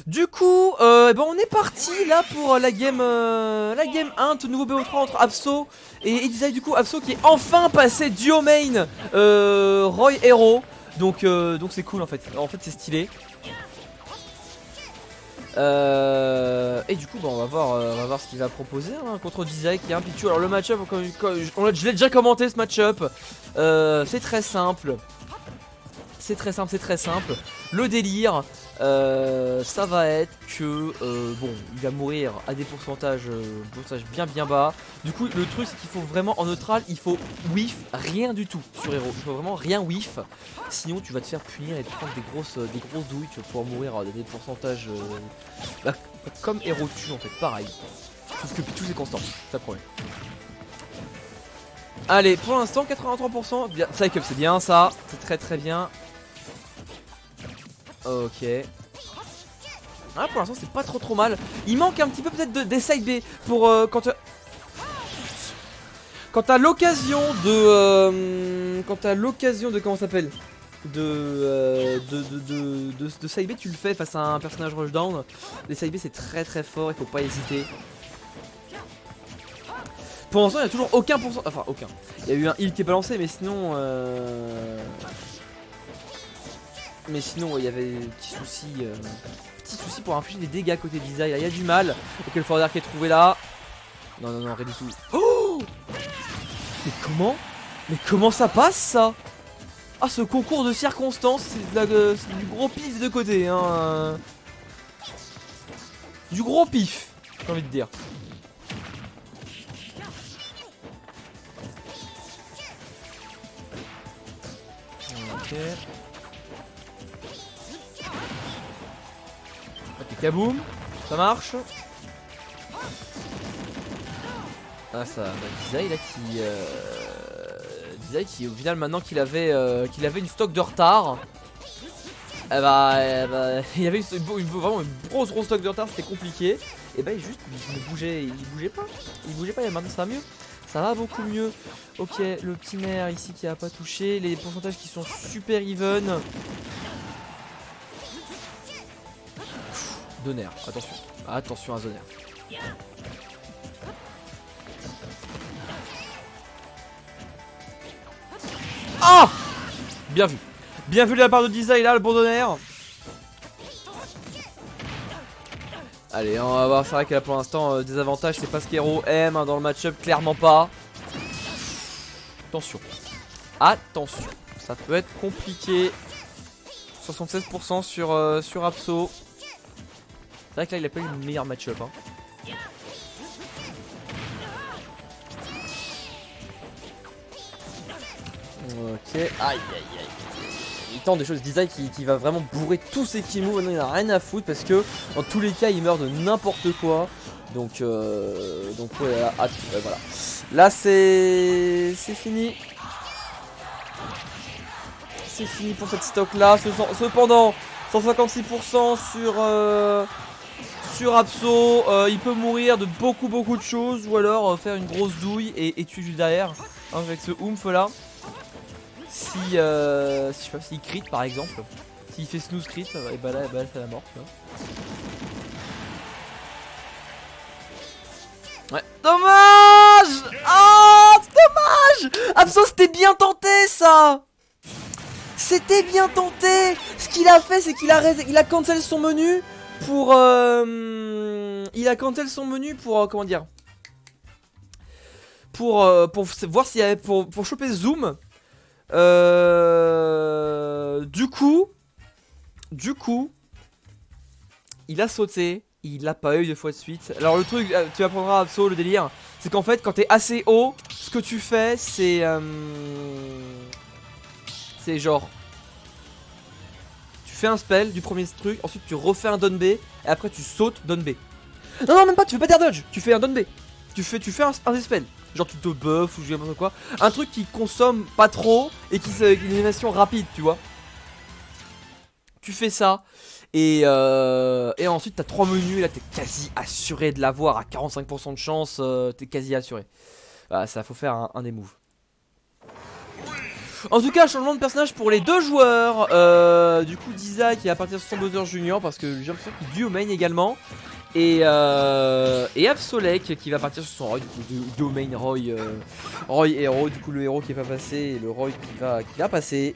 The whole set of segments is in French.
Du coup, ben on est parti là pour la game 1 de nouveau BO3 entre Absol et Edizai. Du coup, Absol qui est enfin passé duo main Roy Hero. Donc c'est cool en fait. En fait, c'est stylé. Et du coup, bah, on va voir ce qu'il va proposer hein, contre Edizai qui est un Pichu. Alors, le match-up, je l'ai déjà commenté ce match-up. C'est très simple. C'est très simple. Le délire, ça va être que bon, il va mourir à des pourcentages bien bas. Du coup, le truc c'est qu'il faut vraiment en neutral, il faut whiff rien du tout sur Hero. Il faut vraiment rien whiff. Sinon, tu vas te faire punir et te prendre des grosses douilles. Tu vas pouvoir mourir à des pourcentages bah, comme Hero tue en fait, pareil. Sauf que Pichu c'est constant, c'est le problème. Allez, pour l'instant 83%, bien, Cycle c'est bien ça, c'est très bien. Ok. Ah, pour l'instant c'est pas trop mal. Il manque un petit peu peut-être des side B pour quand t'as l'occasion de comment ça s'appelle de side B, tu le fais face à un personnage rushdown. Les side B c'est très fort, il faut pas hésiter. Pour l'instant il n'y a toujours aucun pourcentage, enfin aucun. Il y a eu un heal qui est balancé mais sinon il y avait des petits soucis pour infliger des dégâts côté Edizai. Il y a du mal. Ok, le Forder qui est trouvé là. Non, rien du tout. Oh, mais comment ça passe ça? Ah, ce concours de circonstances, c'est du gros pif de côté hein. Du gros pif, j'ai envie de dire. Ok. Ok, kaboum, ça marche. Ah ça, bah, Edizai là qui au final maintenant qu'il avait une stock de retard. Il y avait vraiment une grosse stock de retard, c'était compliqué. Et bah il bougeait pas, et maintenant ça va mieux. Ça va beaucoup mieux. Ok, le petit nerf ici qui a pas touché, les pourcentages qui sont super even. Zonaire, attention à Zonaire. Ah, bien vu de la part de Edizai là, le bon Zonaire. Allez, on va voir, c'est vrai qu'elle a pour l'instant des avantages, c'est pas ce qu'Hero aime hein, dans le match-up, clairement pas. Attention, ça peut être compliqué. 76% sur Absol. C'est vrai que là il a pas eu le meilleur match-up hein. Ok, aïe. Il tente des choses, Edizai qui va vraiment bourrer tous ses key moves. Maintenant il a rien à foutre parce que dans tous les cas il meurt de n'importe quoi. Donc ouais, là, voilà. Là c'est fini. C'est fini pour cette stock là. Cependant 156% sur Absol, il peut mourir de beaucoup de choses. Ou alors faire une grosse douille et tuer juste derrière hein, avec ce oomph là. Si je sais pas, s'il crit par exemple, s'il fait snooze crit, et bah là c'est la mort tu vois. Ouais. Dommage. Ah, dommage. Absol c'était bien tenté ça. C'était bien tenté. Ce qu'il a fait c'est qu'il a cancel son menu pour comment dire, pour voir s'il y avait pour choper zoom. Du coup, il a sauté, il l'a pas eu 2 fois de suite. Alors le truc, tu apprendras Absol le délire, c'est qu'en fait quand t'es assez haut, ce que tu fais c'est genre, tu fais un spell du premier truc, ensuite tu refais un down B, et après tu sautes down B. Non même pas, tu fais pas d'air dodge, tu fais un down B. Tu fais un spell. Genre tu te buff ou je sais pas quoi. Un truc qui consomme pas trop et qui est une animation rapide, tu vois. Tu fais ça. Et ensuite t'as 3 menus. Et là t'es quasi assuré de l'avoir à 45% de chance. T'es quasi assuré. Voilà, ça faut faire un des moves. En tout cas, changement de personnage pour les deux joueurs. Du coup, Disa qui va partir sur son Bowser Junior parce que j'ai l'impression qu'il est au main également. Et Absolek qui va partir sur son Roy, du coup, duo main Roy héros, du coup le héros qui est pas passé et le Roy qui va passer.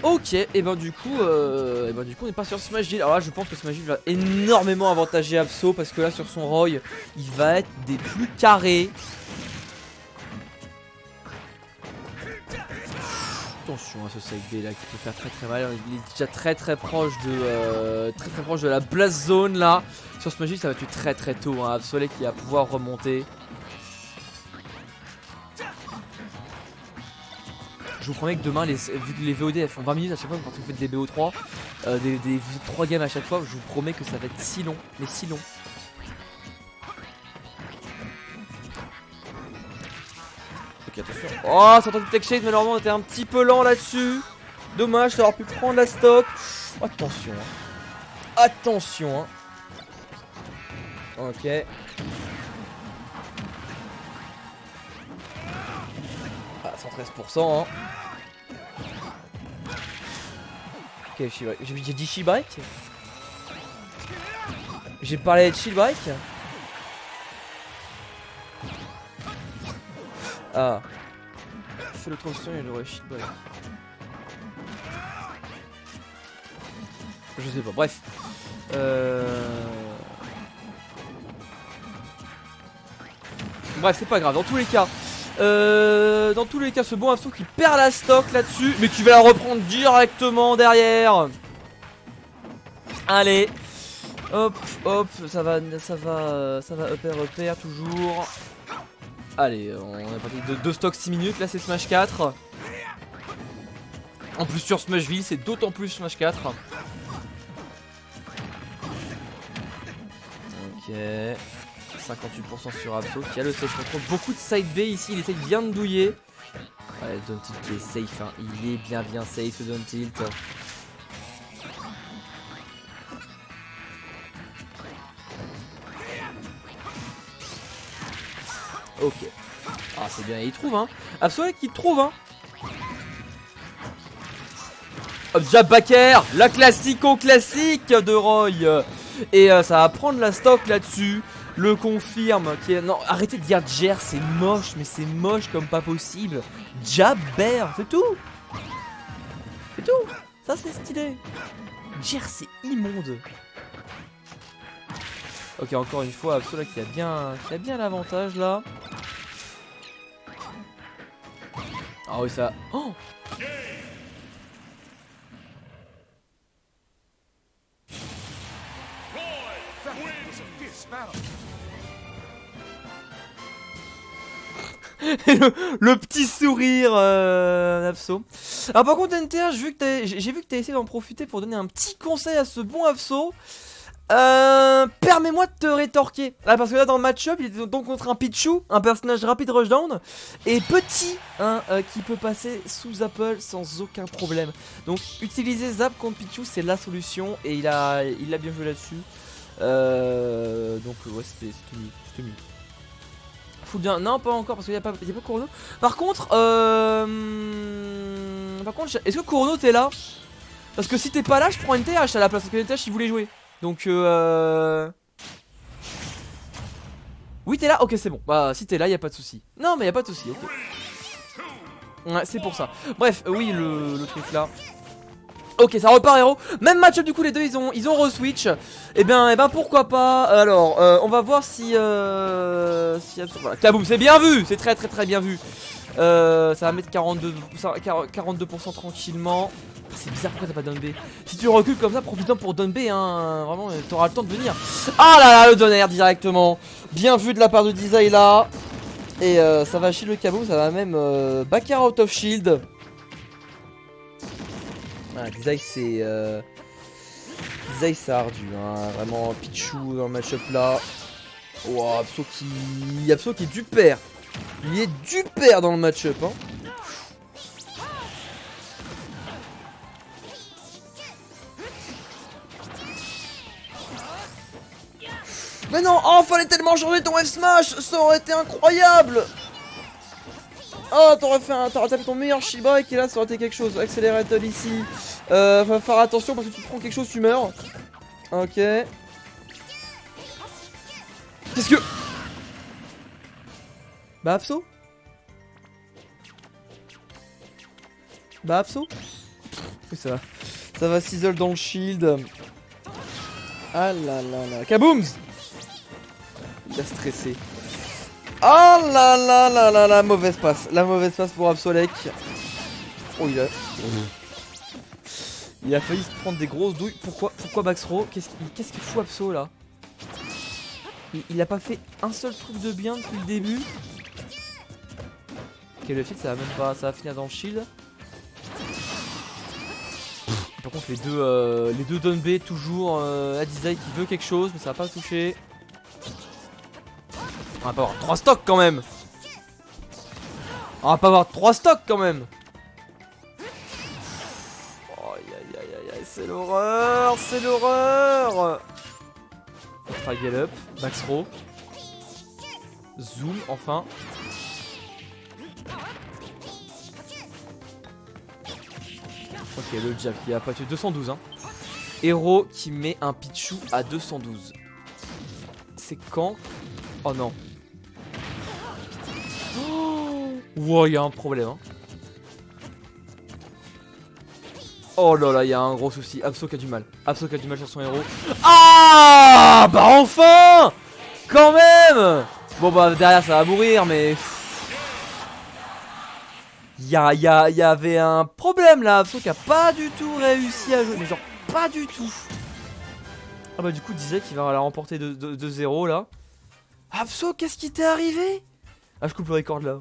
Ok, et ben du coup on est pas sur Smashville. Alors là je pense que Smashville va énormément avantager Absol parce que là sur son Roy il va être des plus carrés. Attention à ce side B là qui peut faire très mal. Il est déjà très proche de la blast zone là. Sur Smashville ça va tuer très tôt hein. Absol qui va pouvoir remonter. Je vous promets que demain, vu que les VOD font 20 minutes à chaque fois quand vous faites des BO3, des 3 games à chaque fois, je vous promets que ça va être si long, mais si long. Ok, attention. Oh, ça tente de tech shade, malheureusement, on était un petit peu lent là-dessus. Dommage d'avoir pu prendre la stock. Attention, hein. Attention, hein. Ok. Ah, 113%, hein. Ok, j'ai dit shield break. J'ai parlé de shield break. Ah. Fais le transition et j'aurais shield break. Je sais pas, bref. Bref, c'est pas grave, dans tous les cas. Ce bon Absol qui perd la stock là-dessus, mais qui va la reprendre directement derrière. Allez, hop, ça va upper toujours. Allez, on est parti de 2 stocks 6 minutes, là c'est Smash 4. En plus sur Smashville, c'est d'autant plus Smash 4. Ok. 58% sur Absol qui a le safe control. Beaucoup de side B ici, il essaie bien de douiller. Ouais, Don't Tilt qui est safe, hein. Il est bien safe ce Don't Tilt. Ok. Ah c'est bien, il trouve hein. Absol qui trouve hein. Hop, jab back air, la classique de Roy. Et ça va prendre la stock là-dessus. Le confirme qui est... Non, arrêtez de dire Jer, c'est moche, mais c'est moche comme pas possible. Jabber, c'est tout. C'est tout. Ça c'est stylé. Jer c'est immonde. Ok, encore une fois, Absol qui a bien l'avantage là. Ah oui ça... Oh. le petit sourire Absol. Alors par contre NTH, j'ai vu que t'as essayé d'en profiter pour donner un petit conseil à ce bon Absol. Permets-moi de te rétorquer. Là parce que là dans le match-up il était donc contre un Pichu, un personnage rapide rushdown et petit hein, qui peut passer sous Apple sans aucun problème. Donc utiliser Zap contre Pichu c'est la solution et il a bien joué là-dessus. Donc ouais c'était mieux. Bien. Non pas encore parce qu'il n'y a pas Kurono. Par contre est-ce que Kurono t'es là? Parce que si t'es pas là je prends NTH à la place parce que NTH il voulait jouer. Donc oui t'es là? Ok c'est bon. Bah si t'es là y a pas de souci. Non mais y a pas de souci. Ok. Ouais c'est pour ça. Bref oui le truc là. Ok ça repart héros. Même match-up du coup les deux ils ont re-switch. Et ben pourquoi pas. Alors on va voir si voilà. Kaboom c'est bien vu. C'est très bien vu. Ça va mettre 42% tranquillement. C'est bizarre pourquoi t'as pas down B. Si tu recules comme ça profitant pour down B hein. Vraiment t'auras le temps de venir. Ah là là le down air directement. Bien vu de la part de Dizai là. Et ça va shield le Kaboom. Ça va même back air out of shield. Ah, Dizai c'est ardu hein. Vraiment Pichu dans le match-up là. Wow, Absol qui est du père. Il est du père dans le match-up hein. Mais non, oh fallait tellement changer ton F-Smash. Ça aurait été incroyable. Oh, t'aurais tapé ton meilleur Shiba et qui là, ça aurait été quelque chose. Accélérateur ici. Va faire attention parce que tu te prends quelque chose, tu meurs. Ok. Qu'est-ce que... Bah, Abso? Bah, Abso? Oui, ça va. Ça va, Sizzle dans le shield. Ah là là là. Kabooms! Il a stressé. Oh là là là là là, mauvaise passe. La mauvaise passe pour Absolec. Oh, il a failli se prendre des grosses douilles. Pourquoi Baxro? Qu'est-ce qu'il fout Abso là? Il a pas fait un seul truc de bien depuis le début. Ok, le feed ça va même pas. Ça va finir dans le shield. Par contre les deux Don B toujours Adizai qui veut quelque chose mais ça va pas toucher. On va pas avoir 3 stocks quand même. On va pas avoir 3 stocks quand même. Oh, aïe aïe aïe aïe, c'est l'horreur, c'est l'horreur. Fraggle up, max row. Zoom enfin. Ok, le Jack il a pas tué 212 hein. Héros qui met un Pichu à 212. C'est quand? Oh non. Oh, wow, il y a un problème hein. Oh là là, il y a un gros souci. Abso qui a du mal. Abso qui a du mal sur son héros. Ah bah enfin. Quand même. Bon bah derrière ça va mourir mais... Il y avait un problème là. Abso qui a pas du tout réussi à jouer. Mais genre pas du tout. Ah bah du coup disait qu'il va la remporter de 0 là. Abso, qu'est-ce qui t'est arrivé? Ah je coupe le record là.